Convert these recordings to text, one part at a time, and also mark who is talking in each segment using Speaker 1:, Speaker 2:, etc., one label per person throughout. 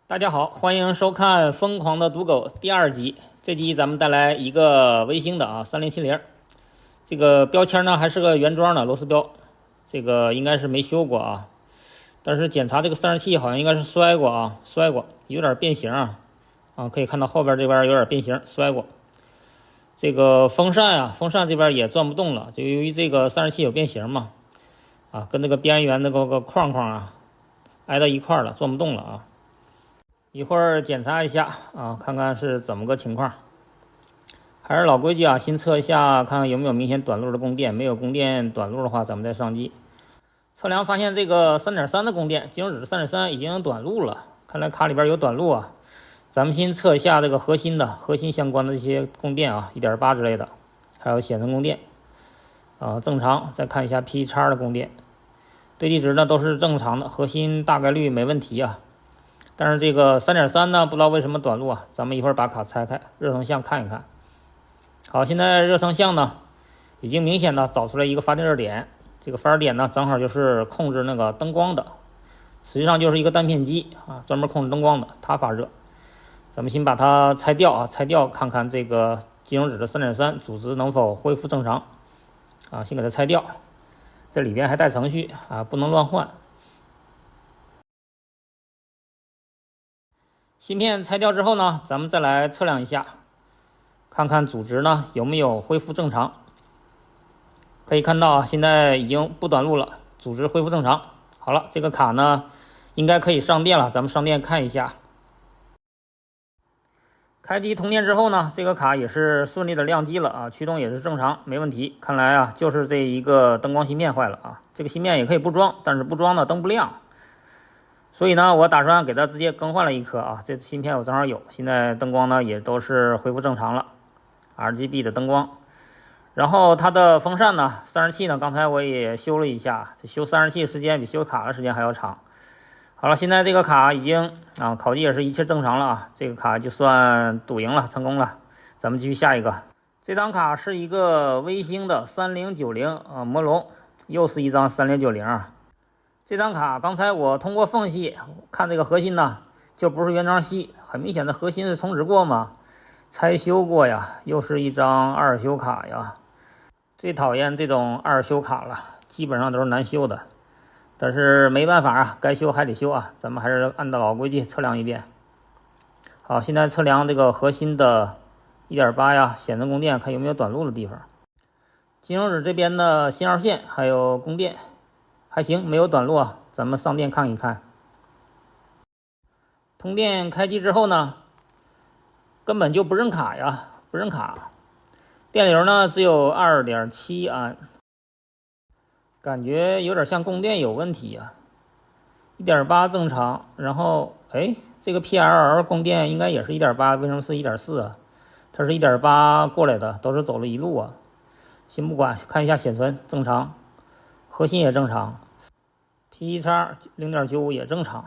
Speaker 1: 大家好，欢迎收看《疯狂的赌狗》第二集。这集咱们带来一个微星的3070，这个标签呢还是个原装的螺丝标，这个应该是没修过啊。但是检查这个散热器好像应该是摔过，有点变形可以看到后边这边有点变形，摔过。这个风扇这边也转不动了，就由于这个散热器有变形嘛，跟这个边缘那个框挨到一块了，转不动了一会儿检查一下看看是怎么个情况。还是老规矩先测一下，看看有没有明显短路的供电，没有供电短路的话，咱们再上机。测量发现这个 3.3 的供电，金融指 3.3 已经短路了，看来卡里边有短路咱们先测一下这个核心相关的这些供电1.8 之类的，还有显存供电正常。再看一下 P 叉的供电，对地值呢都是正常的，核心大概率没问题但是这个 3.3 呢，不知道为什么短路咱们一会儿把卡拆开，热成像看一看。好，现在热成像呢，已经明显的找出来一个发电热点，这个发热点呢，正好就是控制那个灯光的，实际上就是一个单片机专门控制灯光的，它发热。咱们先把它拆掉看看这个金融指的 3.3 组织能否恢复正常先给它拆掉，这里边还带程序不能乱换。芯片拆掉之后呢，咱们再来测量一下，看看组织呢有没有恢复正常。可以看到现在已经不短路了，组织恢复正常。好了，这个卡呢应该可以上电了，咱们上电看一下。开机通电之后呢，这个卡也是顺利的亮机了驱动也是正常，没问题。看来就是这一个灯光芯片坏了这个芯片也可以不装，但是不装呢灯不亮。所以呢，我打算给它直接更换了一颗这芯片我正好有，现在灯光呢也都是恢复正常了 ，RGB 的灯光。然后它的风扇呢，散热器呢，刚才我也修了一下，这修散热器时间比修卡的时间还要长。好了，现在这个卡已经考级也是一切正常了这个卡就算赌赢了，成功了。咱们继续下一个，这张卡是一个微星的3090魔龙，又是一张3090这张卡刚才我通过缝隙看这个核心呢，就不是原装锡，很明显的核心是重置过嘛，拆修过又是一张二修卡最讨厌这种二修卡了，基本上都是难修的。但是没办法该修还得修咱们还是按照老规矩测量一遍。好，现在测量这个核心的 1.8 显存供电，看有没有短路的地方。金融指这边的信号线还有供电还行，没有短路咱们上电看一看。通电开机之后呢，根本就不认卡不认卡。电流呢只有 2.7 安，感觉有点像供电有问题1.8 正常，然后这个 PLL 供电应该也是 1.8， 为什么是 1.4 它是 1.8 过来的，都是走了一路先不管，看一下显存正常，核心也正常，P 叉 0.95 也正常，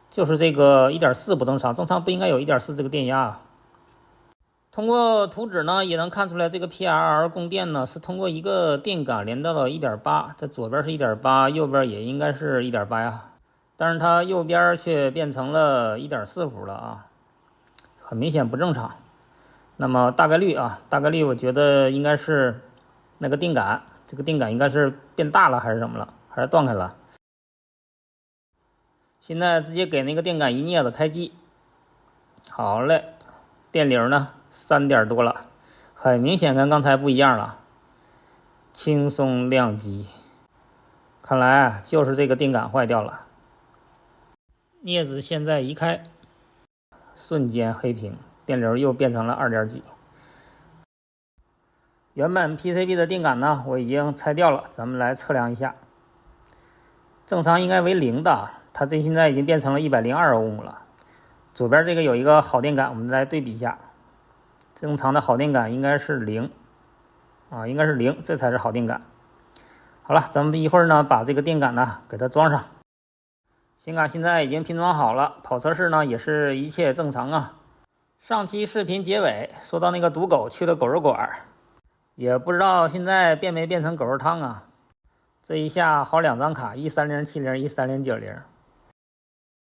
Speaker 1: 就是这个 1.4 不正常，正常不应该有 1.4 这个电压通过图纸呢也能看出来，这个 PLL 供电呢是通过一个电感连到了 1.8， 这左边是 1.8， 右边也应该是 1.8但是它右边却变成了 1.4 伏了很明显不正常。那么大概率我觉得应该是那个电感，这个电感应该是变大了还是什么了，还是断开了。现在直接给那个电感一镊子开机。好嘞，电流呢3点多了，很明显跟刚才不一样了，轻松亮机。看来就是这个电感坏掉了。镊子现在一开，瞬间黑屏，电流又变成了2点几。原本 PCB 的电感呢我已经拆掉了，咱们来测量一下。正常应该为0的，它这现在已经变成了102欧姆了。左边这个有一个好电感，我们来对比一下。正常的好电感应该是0应该是0，这才是好电感。好了，咱们一会儿呢把这个电感呢给它装上。新卡现在已经拼装好了，跑测试呢也是一切正常上期视频结尾说到那个赌狗去了狗肉馆，也不知道现在变没变成狗肉汤这一下好2张卡，13070 13090